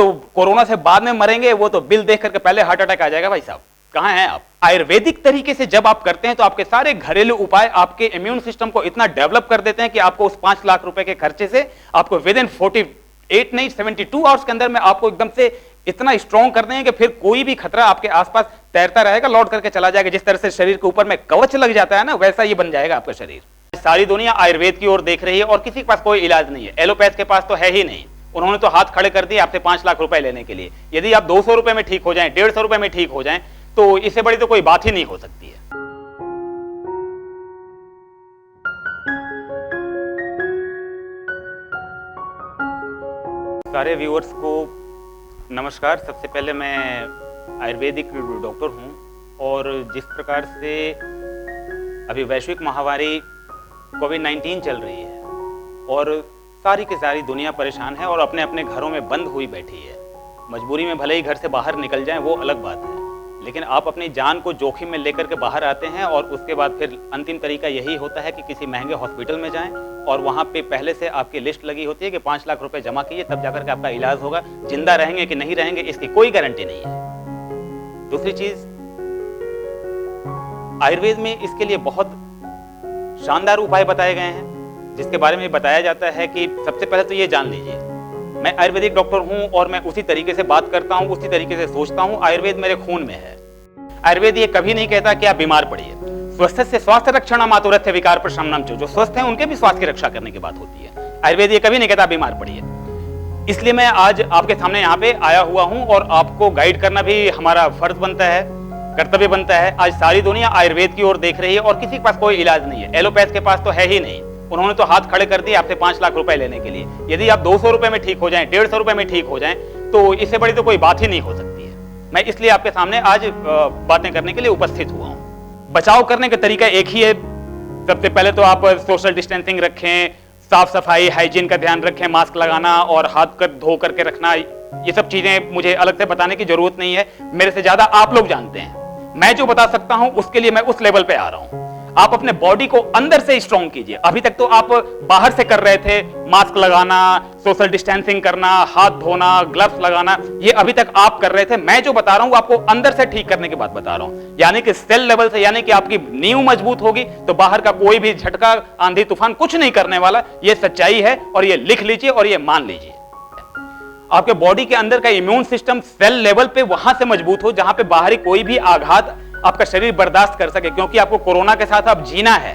तो कोरोना से बाद में मरेंगे, वो तो बिल देख करके पहले हार्ट अटैक आ जाएगा। भाई साहब कहां हैं आप? आयुर्वेदिक तरीके से जब आप करते हैं तो आपके सारे घरेलू उपाय आपके इम्यून सिस्टम को इतना डेवलप कर देते हैं कि आपको उस 5 लाख रुपए के खर्चे से आपको विद इन 48 नहीं 72 आवर्स के अंदर में आपको एकदम से इतना स्ट्रॉन्ग कर देंगे कि फिर कोई भी खतरा आपके आसपास तैरता रहेगा, लौट करके चला जाएगा। जिस तरह से शरीर के ऊपर में कवच लग जाता है ना, वैसा ये बन जाएगा आपका शरीर। सारी दुनिया आयुर्वेद की ओर देख रही है और किसी के पास कोई इलाज नहीं है। एलोपैथ के पास तो है ही नहीं। उन्होंने तो हाथ खड़े कर दिए आपसे 5 लाख रुपए लेने के लिए। यदि आप 200 रुपए में ठीक हो जाएं, 150 रुपए में ठीक हो जाएं, तो इससे बड़ी तो कोई बात ही नहीं हो सकती है। सारे व्यूअर्स को नमस्कार। सबसे पहले मैं आयुर्वेदिक डॉक्टर हूं और जिस प्रकार से अभी वैश्विक महामारी कोविड-19 चल रही है और सारी की सारी दुनिया परेशान है और अपने अपने घरों में बंद हुई बैठी है। मजबूरी में भले ही घर से बाहर निकल जाएं, वो अलग बात है, लेकिन आप अपनी जान को जोखिम में लेकर के बाहर आते हैं और उसके बाद फिर अंतिम तरीका यही होता है कि किसी महंगे हॉस्पिटल में जाएं और वहां पे पहले से आपकी लिस्ट लगी होती है कि 5 लाख रुपए जमा कीजिए, तब जाकर के आपका इलाज होगा। जिंदा रहेंगे कि नहीं रहेंगे इसकी कोई गारंटी नहीं है। दूसरी चीज, आयुर्वेद में इसके लिए बहुत शानदार उपाय बताए गए हैं जिसके बारे में बताया जाता है कि सबसे पहले तो ये जान लीजिए, मैं आयुर्वेदिक डॉक्टर हूं और मैं उसी तरीके से बात करता हूं, उसी तरीके से सोचता हूं। आयुर्वेद मेरे खून में है। आयुर्वेद ये कभी नहीं कहता कि आप बीमार पड़िए। स्वस्थ से स्वास्थ्य रक्षण मातुरथ्य विकार प्रशमनम, जो स्वस्थ हैं उनके भी स्वास्थ्य की रक्षा करने की बात होती है। आयुर्वेद ये कभी नहीं कहता बीमार पड़िए। इसलिए मैं आज आपके सामने यहाँ पे आया हुआ हूँ और आपको गाइड करना भी हमारा फर्ज बनता है, कर्तव्य बनता है। आज सारी दुनिया आयुर्वेद की ओर देख रही है और किसी के पास कोई इलाज नहीं है। एलोपैथ के पास तो है ही नहीं। उन्होंने तो हाथ खड़े कर दिए आपसे 5 लाख रुपए लेने के लिए। यदि आप 200 रुपए में ठीक हो जाएं, 150 रुपए में ठीक हो जाएं, तो इससे बड़ी तो कोई बात ही नहीं हो सकती है। मैं इसलिए आपके सामने आज बातें करने के लिए उपस्थित हुआ हूं। बचाव करने का तरीका एक ही है। सबसे पहले तो आप सोशल डिस्टेंसिंग रखें, साफ सफाई हाइजीन का ध्यान रखें, मास्क लगाना और हाथ धो करके रखना। ये सब चीजें मुझे अलग से बताने की जरूरत नहीं है, मेरे से ज्यादा आप लोग जानते हैं। मैं जो बता सकता हूं उसके लिए मैं उस लेवल पे आ रहा हूं। आप अपने बॉडी को अंदर से स्ट्रॉन्ग कीजिए। अभी तक तो आप बाहर से कर रहे थे, मास्क लगाना, सोशल डिस्टेंसिंग करना, हाथ धोना, ग्लव्स लगाना, ये अभी तक आप कर रहे थे। मैं जो बता रहा हूं आपको अंदर से ठीक करने की बात बता रहा हूं, यानी कि सेल लेवल से, यानी कि आपकी नींव मजबूत होगी तो बाहर का कोई भी झटका, आंधी तूफान कुछ नहीं करने वाला। ये सच्चाई है और ये लिख लीजिए और ये मान लीजिए। आपके बॉडी के अंदर का इम्यून सिस्टम सेल लेवल पे वहां से मजबूत हो जहां पे बाहरी कोई भी आघात आपका शरीर बर्दाश्त कर सके, क्योंकि आपको कोरोना के साथ अब जीना है।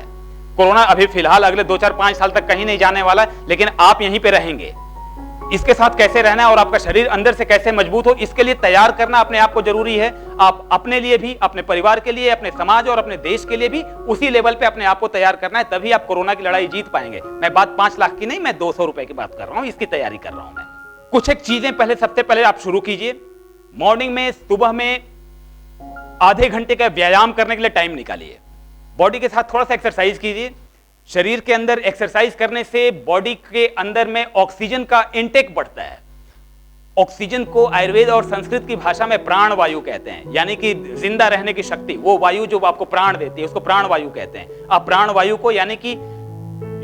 कोरोना अभी फिलहाल अगले 2-4-5 साल तक कहीं नहीं जाने वाला, लेकिन आप यहीं पे रहेंगे। इसके साथ कैसे रहना है और आपका शरीर अंदर से कैसे मजबूत हो, इसके लिए तैयार करना अपने आप को जरूरी है। आप अपने लिए भी, अपने परिवार के लिए, अपने समाज और अपने देश के लिए भी उसी लेवल पे अपने आप को तैयार करना है, तभी आप कोरोना की लड़ाई जीत पाएंगे। मैं बात 5 लाख की नहीं, मैं 200 रुपए की बात कर रहा हूं, इसकी तैयारी कर रहा हूं मैं। कुछ एक चीजें पहले, सबसे पहले आप शुरू कीजिए। मॉर्निंग में, सुबह में आधे घंटे का व्यायाम करने के लिए टाइम निकालिए। बॉडी के साथ थोड़ा सा एक्सरसाइज कीजिए। शरीर के अंदर एक्सरसाइज करने से बॉडी के अंदर में ऑक्सीजन का इंटेक बढ़ता है। ऑक्सीजन को आयुर्वेद और संस्कृत की भाषा में प्राण वायु कहते हैं, यानी कि जिंदा रहने की शक्ति, वो वायु जो आपको प्राण देती है उसको प्राण वायु कहते हैं। आप प्राण वायु को, यानी कि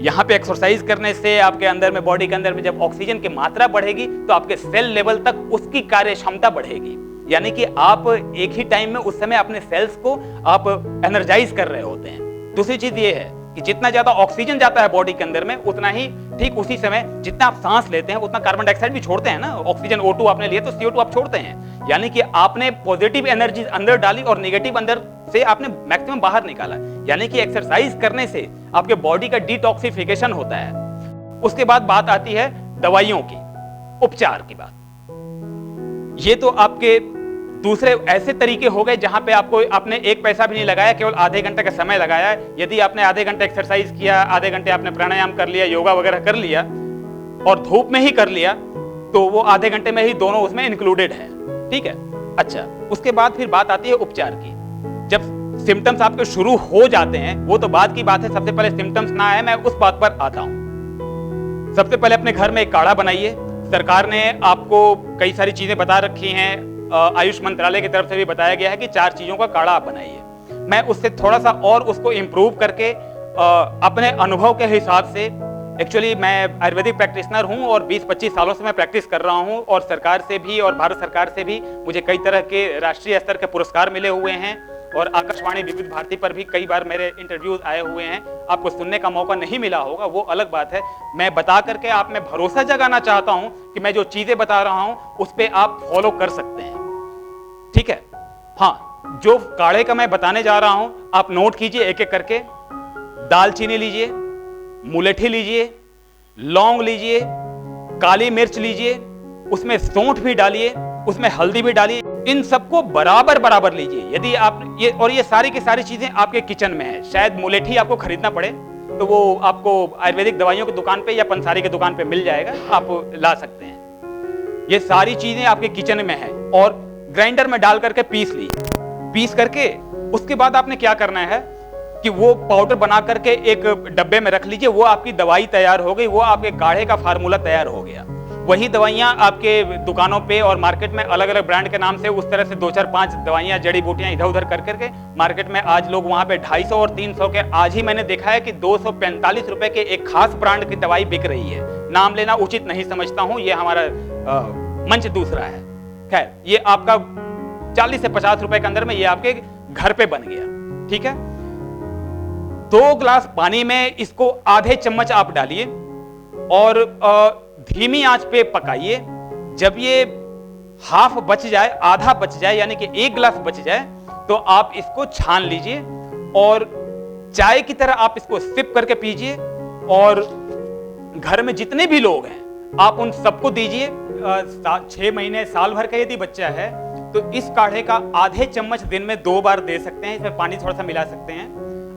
यहां पे एक्सरसाइज करने से आपके अंदर में, बॉडी के अंदर में जब ऑक्सीजन की मात्रा बढ़ेगी तो आपके सेल लेवल तक उसकी कार्य क्षमता बढ़ेगी, यानी कि आप एक ही टाइम में उस समय अपने सेल्स को आप एनर्जाइज कर रहे होते हैं। दूसरी चीज ये है कि जितना ज्यादा ऑक्सीजन जाता है बॉडी के अंदर में, उतना ही ठीक उसी समय जितना आप सांस लेते हैं उतना कार्बन डाइऑक्साइड भी छोड़ते हैं ना। ऑक्सीजन O2 आपने लिया तो CO2 आप छोड़ते हैं, यानी कि आपने पॉजिटिव एनर्जी अंदर डाली और नेगेटिव अंदर से आपने मैक्सिमम बाहर निकाला। यानी कि एक्सरसाइज करने से आपके बॉडी का डिटॉक्सिफिकेशन होता है। उसके बाद बात आती है दवाइयों की, उपचार की बात। ये तो आपके दूसरे ऐसे तरीके हो गए जहां पे आपने एक पैसा भी नहीं लगाया, केवल आधे घंटे का समय लगाया। यदि आपने आधे घंटे एक्सरसाइज किया, आधे घंटे आपने प्राणायाम कर लिया, योगा वगैरह कर लिया और धूप में ही कर लिया, तो वो आधे घंटे में ही दोनों उसमें इंक्लूडेड है। ठीक है, अच्छा, उसके बाद फिर बात आती है उपचार की। जब सिम्टम्स आपके शुरू हो जाते हैं, वो तो बाद की बात है, सबसे पहले सिम्टम्स ना आए, मैं उस बात पर आता हूं। सबसे पहले अपने घर में एक काढ़ा बनाइए। सरकार ने आपको कई सारी चीजें बता रखी हैं, आयुष मंत्रालय की तरफ से भी बताया गया है कि 4 चीजों का काढ़ा आप बनाइए। मैं उससे थोड़ा सा और उसको इंप्रूव करके अपने अनुभव के हिसाब से एक्चुअली मैं आयुर्वेदिक प्रैक्टिशनर हूं और 20-25 सालों से मैं प्रैक्टिस कर रहा हूं और सरकार से भी और भारत सरकार से भी मुझे कई तरह के राष्ट्रीय स्तर के पुरस्कार मिले हुए हैं और आकाशवाणी विविध भारती पर भी कई बार मेरे इंटरव्यूज आए हुए हैं। आपको सुनने का मौका नहीं मिला होगा, वो अलग बात है। मैं बता करके आप में भरोसा जगाना चाहता हूं कि मैं जो चीजें बता रहा हूं उस पर आप फॉलो कर सकते हैं, ठीक है। हाँ, जो काढ़े का मैं बताने जा रहा हूं आप नोट कीजिए एक एक करके। दालचीनी लीजिए, मुलेठी लीजिए, लौंग लीजिए, काली मिर्च लीजिए, उसमें सौंठ भी डालिए, उसमें हल्दी भी डालिए, इन सबको बराबर बराबर लीजिए। यदि आप ये सारी की सारी चीजें आपके किचन में है, शायद मुलेठी आपको खरीदना पड़े तो वो आपको आयुर्वेदिक दवाइयों की दुकान पे या पंसारी की दुकान पे मिल जाएगा, आप ला सकते हैं। ये सारी चीजें आपके किचन में है और ग्राइंडर में डाल करके पीस लीजिए। पीस करके उसके बाद आपने क्या करना है कि वो पाउडर बना करके एक डब्बे में रख लीजिए। वो आपकी दवाई तैयार हो गई, वो आपके काढ़े का फार्मूला तैयार हो गया। वही दवाइयां आपके दुकानों पे और मार्केट में अलग अलग ब्रांड के नाम से उस तरह से 2-4-5 दवाइयां जड़ी बूटियां इधर उधर कर करके मार्केट में आज लोग वहां पे 250 और 300 के, आज ही मैंने देखा है कि 245 रुपए के एक खास ब्रांड की दवाई बिक रही है। नाम लेना उचित नहीं समझता हूं, ये हमारा मंच दूसरा है। खैर, ये आपका 40 से 50 रुपए के अंदर में ये आपके घर पे बन गया, ठीक है। 2 ग्लास पानी में इसको आधे चम्मच आप डालिए और धीमी आंच पे पकाइए। जब ये हाफ बच जाए, आधा बच जाए, यानी कि 1 गिलास बच जाए, तो आप इसको छान लीजिए और चाय की तरह आप इसको सिप करके पीजिए। और घर में जितने भी लोग हैं आप उन सबको दीजिए। 6 महीने साल भर का यदि बच्चा है तो इस काढ़े का आधे चम्मच दिन में 2 बार दे सकते हैं। इसमें पानी थोड़ा सा मिला सकते हैं।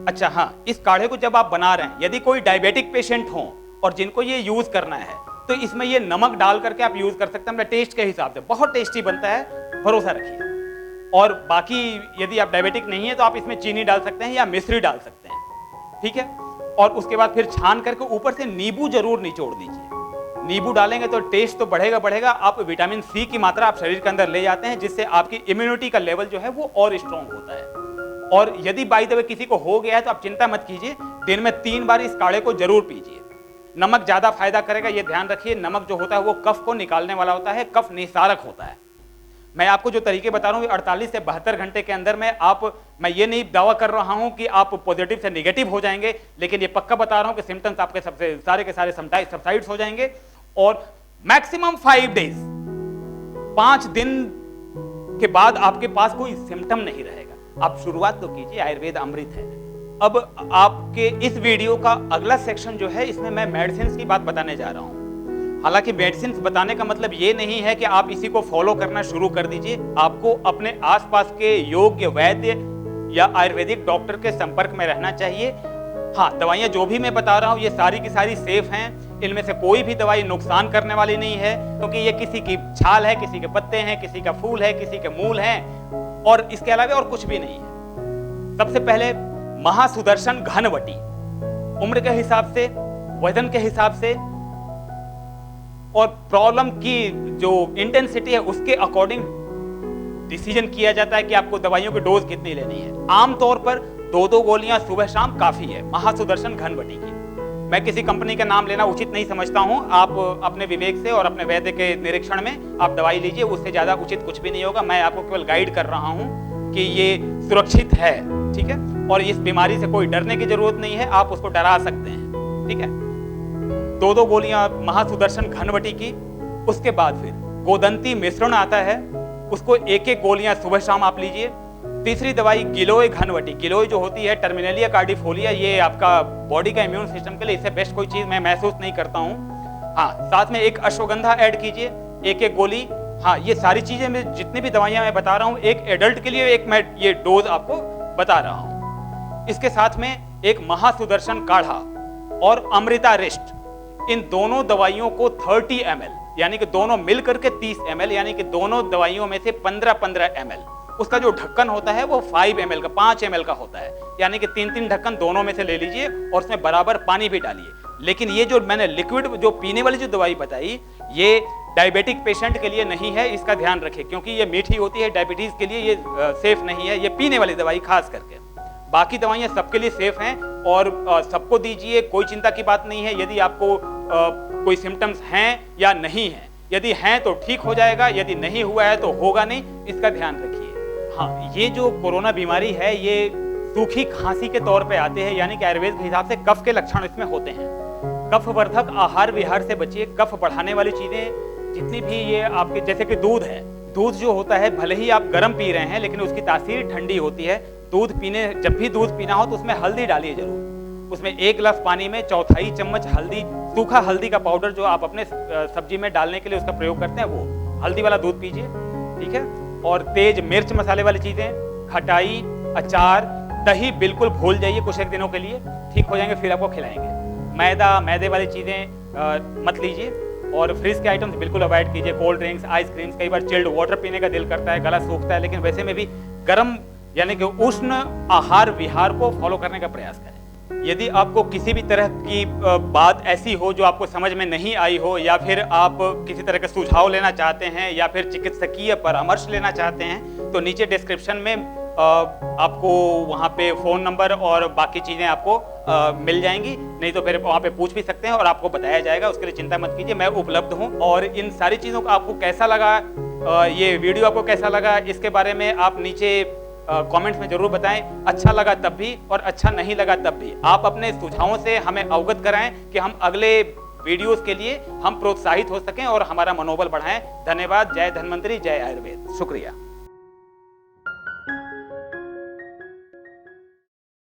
अच्छा हाँ, इस काढ़े को जब आप बना रहे हैं, यदि कोई डायबिटिक पेशेंट हो और जिनको ये यूज करना है तो इसमें ये नमक डाल करके आप यूज कर सकते हैं अपने टेस्ट के हिसाब से। बहुत टेस्टी बनता है, भरोसा रखिए। और बाकी यदि आप डायबिटिक नहीं है तो आप इसमें चीनी डाल सकते हैं या मिश्री डाल सकते हैं, ठीक है। और उसके बाद फिर छान करके ऊपर से नींबू जरूर निचोड़ दीजिए। नींबू डालेंगे तो टेस्ट तो बढ़ेगा। आप विटामिन सी की मात्रा आप शरीर के अंदर ले जाते हैं, जिससे आपकी इम्यूनिटी का लेवल जो है वो और स्ट्रॉन्ग होता है। और यदि बाय द वे किसी को हो गया है तो आप चिंता मत कीजिए, दिन में 3 बार इस काढ़े को जरूर पीजिए। नमक ज्यादा फायदा करेगा, ये ध्यान रखिए। नमक जो होता है वो कफ को निकालने वाला होता है, कफ निसारक होता है। मैं आपको जो तरीके बता रहा हूँ 48 से 72 घंटे के अंदर में मैं ये नहीं दावा कर रहा हूँ कि आप पॉजिटिव से नेगेटिव हो जाएंगे, लेकिन ये पक्का बता रहा हूँ कि सिम्टम्स आपके सबसे सारे के सारे सबसाइड्स हो जाएंगे। और मैक्सिमम 5 डेज, 5 दिन के बाद आपके पास कोई सिम्टम नहीं रहेगा। आप शुरुआत तो कीजिए, आयुर्वेद अमृत है। अब आपके इस वीडियो का अगला सेक्शन जो है, इसमें मैं मेडिसिन की बात बताने जा रहा हूं। हालांकि मेडिसिन बताने का मतलब ये नहीं है कि आप इसी को फॉलो करना शुरू कर दीजिए। आपको अपने आसपास के योग्य वैद्य या आयुर्वेदिक डॉक्टर के संपर्क में रहना चाहिए। हाँ, दवाइयां जो भी मैं बता रहा हूं ये सारी की सारी सेफ हैं। इनमें से कोई भी दवाई नुकसान करने वाली नहीं है, क्योंकि ये किसी की छाल है, किसी के पत्ते हैं, किसी का फूल है, किसी के मूल हैं, और इसके अलावा और कुछ भी नहीं है। सबसे पहले महासुदर्शन घनवटी, उम्र के हिसाब से, वजन के हिसाब से और प्रॉब्लम की जो इंटेंसिटी है उसके अकॉर्डिंग डिसीजन किया जाता है कि आपको दवाइयों की डोज कितनी लेनी है। आमतौर पर 2-2 गोलियां सुबह शाम काफी है महासुदर्शन घनवटी की। मैं किसी कंपनी का नाम लेना उचित नहीं समझता हूं। आप अपने विवेक से और अपने वैद्य के निरीक्षण में आप दवाई लीजिए, उससे ज्यादा उचित कुछ भी नहीं होगा। मैं आपको केवल गाइड कर रहा हूं कि ये सुरक्षित है, ठीक है। और इस बीमारी से कोई डरने की जरूरत नहीं है, आप उसको डरा सकते हैं, ठीक है। 2-2 गोलियां महासुदर्शन घनवटी की। उसके बाद फिर गोदंती मिश्रण आता है, उसको 1-1 गोलियां सुबह शाम आप लीजिए। तीसरी दवाई गिलोय घनवटी। गिलोय जो होती है टर्मिनेलिया कार्डिफोलिया, ये आपका बॉडी का इम्यून सिस्टम के लिए इससे बेस्ट कोई चीज मैं महसूस नहीं करता हूँ। हाँ, साथ में एक अश्वगंधा ऐड कीजिए, 1-1 गोली। हाँ, ये सारी चीजें मैं जितनी भी दवाइयां मैं बता रहा हूँ, एक एडल्ट के लिए एक मैं ये डोज आपको बता रहा हूँ। इसके साथ में एक महासुदर्शन काढ़ा और अमृता रिष्ट, इन दोनों दवाइयों को 30 ml, यानी कि दोनों मिलकर के 30 ml, यानी कि दोनों दवाइयों में से 15-15 ml। उसका जो ढक्कन होता है वो 5 ml का, 5 ml का होता है, यानी कि 3-3 ढक्कन दोनों में से ले लीजिए और उसमें बराबर पानी भी डालिए। लेकिन ये जो मैंने लिक्विड जो पीने वाली जो दवाई बताई, ये डायबिटिक पेशेंट के लिए नहीं है, इसका ध्यान रखें, क्योंकि ये मीठी होती है, डायबिटीज के लिए ये सेफ नहीं है, ये पीने वाली दवाई खास करके। बाकी दवाइयाँ सबके लिए सेफ हैं और सबको दीजिए, कोई चिंता की बात नहीं है। यदि आपको कोई सिम्टम्स हैं या नहीं है, यदि हैं तो ठीक हो जाएगा, यदि नहीं हुआ है तो होगा नहीं, इसका ध्यान रखिए। हाँ, ये जो कोरोना बीमारी है ये सूखी खांसी के तौर पे आते हैं, यानी कि आयुर्वेद के हिसाब से कफ के लक्षण इसमें होते हैं। कफवर्धक आहार विहार से बचिए। कफ बढ़ाने वाली चीजें जितनी भी ये आपके, जैसे कि दूध है, दूध जो होता है भले ही आप गर्म पी रहे हैं लेकिन उसकी तासीर ठंडी होती है। दूध पीने, जब भी दूध पीना हो तो उसमें हल्दी डालिए जरूर। उसमें 1 गिलास पानी में 1/4 चम्मच हल्दी, सूखा हल्दी का पाउडर जो आप अपने सब्जी में डालने के लिए उसका प्रयोग करते हैं, वो हल्दी वाला दूध पीजिए, ठीक है। और तेज मिर्च मसाले वाली चीजें, खटाई, अचार, दही बिल्कुल भूल जाइए कुछ एक दिनों के लिए, ठीक हो जाएंगे, फिर आपको खिलाएंगे। मैदे वाली चीजें मत लीजिए और फ्रिज के आइटम्स बिल्कुल अवॉइड कीजिए। कोल्ड ड्रिंक्स, आइसक्रीम्स, कई बार चिल्ड वाटर पीने का दिल करता है, गला सूखता है, लेकिन वैसे में भी गर्म यानी कि उष्ण आहार विहार को फॉलो करने का प्रयास करें। यदि आपको किसी भी तरह की बात ऐसी हो जो आपको समझ में नहीं आई हो, या फिर आप किसी तरह का सुझाव लेना चाहते हैं या फिर चिकित्सकीय परामर्श लेना चाहते हैं, तो नीचे डिस्क्रिप्शन में आपको वहाँ पे फ़ोन नंबर और बाकी चीज़ें आपको मिल जाएंगी, नहीं तो फिर वहाँ पे पूछ भी सकते हैं और आपको बताया जाएगा, उसके लिए चिंता मत कीजिए, मैं उपलब्ध हूँ। और इन सारी चीज़ों को आपको कैसा लगा, ये वीडियो आपको कैसा लगा, इसके बारे में आप नीचे कमेंट्स में जरूर बताएं। अच्छा लगा तब भी और अच्छा नहीं लगा तब भी आप अपने सुझावों से हमें अवगत कराएं कि हम अगले वीडियोस के लिए हम प्रोत्साहित हो सकें और हमारा मनोबल बढ़ाएं। धन्यवाद। जय धन्वंतरी, जय आयुर्वेद। शुक्रिया।